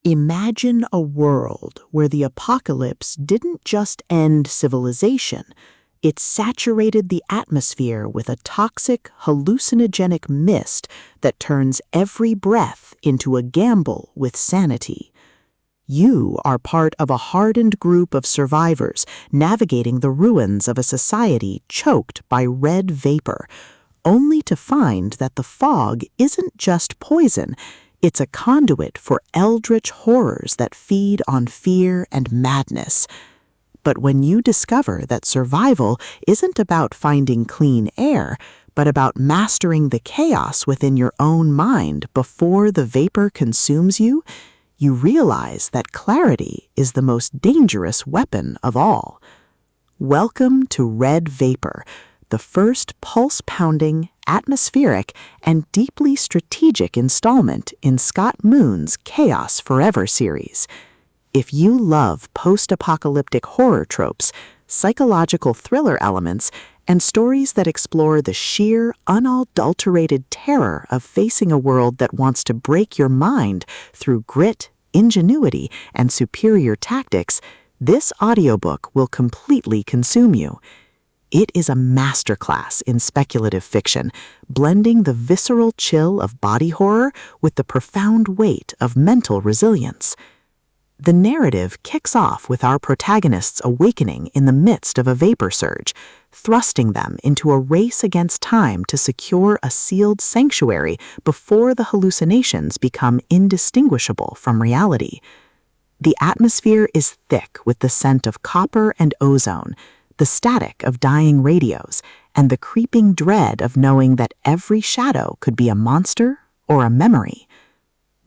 Imagine a world where the apocalypse didn't just end civilization, it saturated the atmosphere with a toxic, hallucinogenic mist that turns every breath into a gamble with sanity. You are part of a hardened group of survivors navigating the ruins of a society choked by red vapor, only to find that the fog isn't just poison. It's a conduit for eldritch horrors that feed on fear and madness. But when you discover that survival isn't about finding clean air, but about mastering the chaos within your own mind before the vapor consumes you, you realize that clarity is the most dangerous weapon of all. Welcome to Red Vapor, the first pulse-pounding, atmospheric, and deeply strategic installment in Scott Moon's Chaos Forever series. If you love post-apocalyptic horror tropes, psychological thriller elements, and stories that explore the sheer, unadulterated terror of facing a world that wants to break your mind through grit, ingenuity, and superior tactics, this audiobook will completely consume you. It is a masterclass in speculative fiction, blending the visceral chill of body horror with the profound weight of mental resilience. The narrative kicks off with our protagonists awakening in the midst of a vapor surge, thrusting them into a race against time to secure a sealed sanctuary before the hallucinations become indistinguishable from reality. The atmosphere is thick with the scent of copper and ozone, the static of dying radios, and the creeping dread of knowing that every shadow could be a monster or a memory.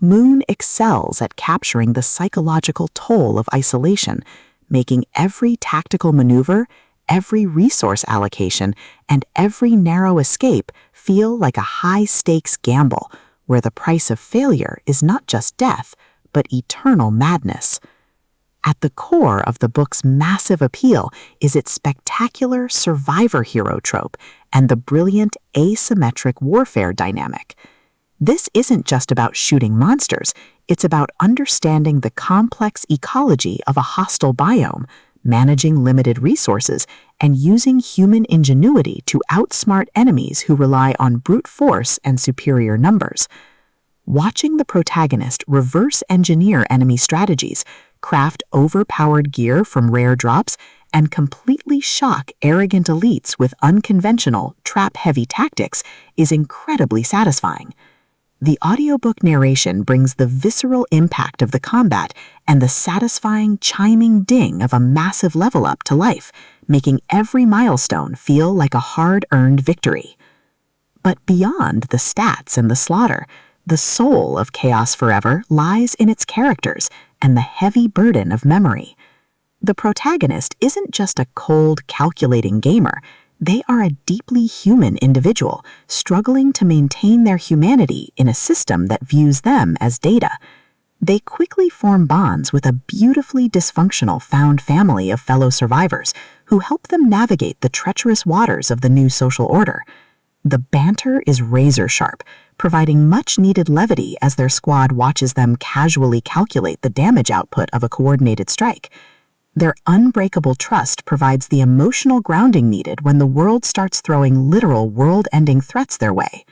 Moon excels at capturing the psychological toll of isolation, making every tactical maneuver, every resource allocation, and every narrow escape feel like a high-stakes gamble, where the price of failure is not just death, but eternal madness. At the core of the book's massive appeal is its spectacular survivor hero trope and the brilliant asymmetric warfare dynamic. This isn't just about shooting monsters, it's about understanding the complex ecology of a hostile biome, managing limited resources, and using human ingenuity to outsmart enemies who rely on brute force and superior numbers. Watching the protagonist reverse engineer enemy strategies, craft overpowered gear from rare drops, and completely shock arrogant elites with unconventional, trap-heavy tactics is incredibly satisfying. The audiobook narration brings the visceral impact of the combat and the satisfying, chiming ding of a massive level up to life, making every milestone feel like a hard-earned victory. But beyond the stats and the slaughter, the soul of Chaos Forever lies in its characters and the heavy burden of memory. The protagonist isn't just a cold, calculating gamer. They are a deeply human individual, struggling to maintain their humanity in a system that views them as data. They quickly form bonds with a beautifully dysfunctional found family of fellow survivors who help them navigate the treacherous waters of the new social order. The banter is razor-sharp, providing much-needed levity as their squad watches them casually calculate the damage output of a coordinated strike. Their unbreakable trust provides the emotional grounding needed when the world starts throwing literal world-ending threats their way.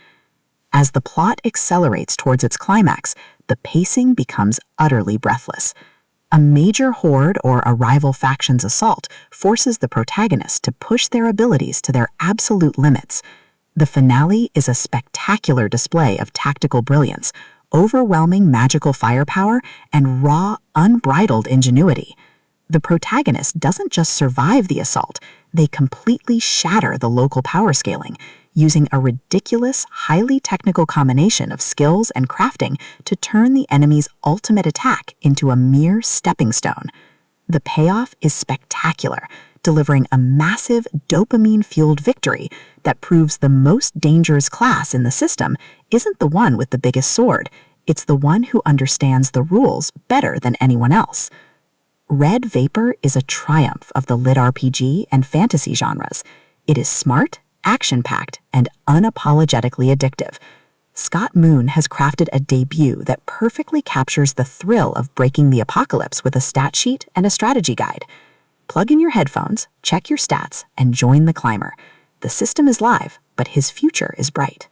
As the plot accelerates towards its climax, the pacing becomes utterly breathless. A major horde or a rival faction's assault forces the protagonist to push their abilities to their absolute limits. The finale is a spectacular display of tactical brilliance, overwhelming magical firepower, and raw, unbridled ingenuity. The protagonist doesn't just survive the assault, they completely shatter the local power scaling, using a ridiculous, highly technical combination of skills and crafting to turn the enemy's ultimate attack into a mere stepping stone. The payoff is spectacular, delivering a massive dopamine-fueled victory that proves the most dangerous class in the system isn't the one with the biggest sword, it's the one who understands the rules better than anyone else. Red Vapor is a triumph of the LitRPG and fantasy genres. It is smart, action-packed, and unapologetically addictive. Scott Moon has crafted a debut that perfectly captures the thrill of breaking the apocalypse with a stat sheet and a strategy guide. Plug in your headphones, check your stats, and join the climber. The system is live, but his future is bright.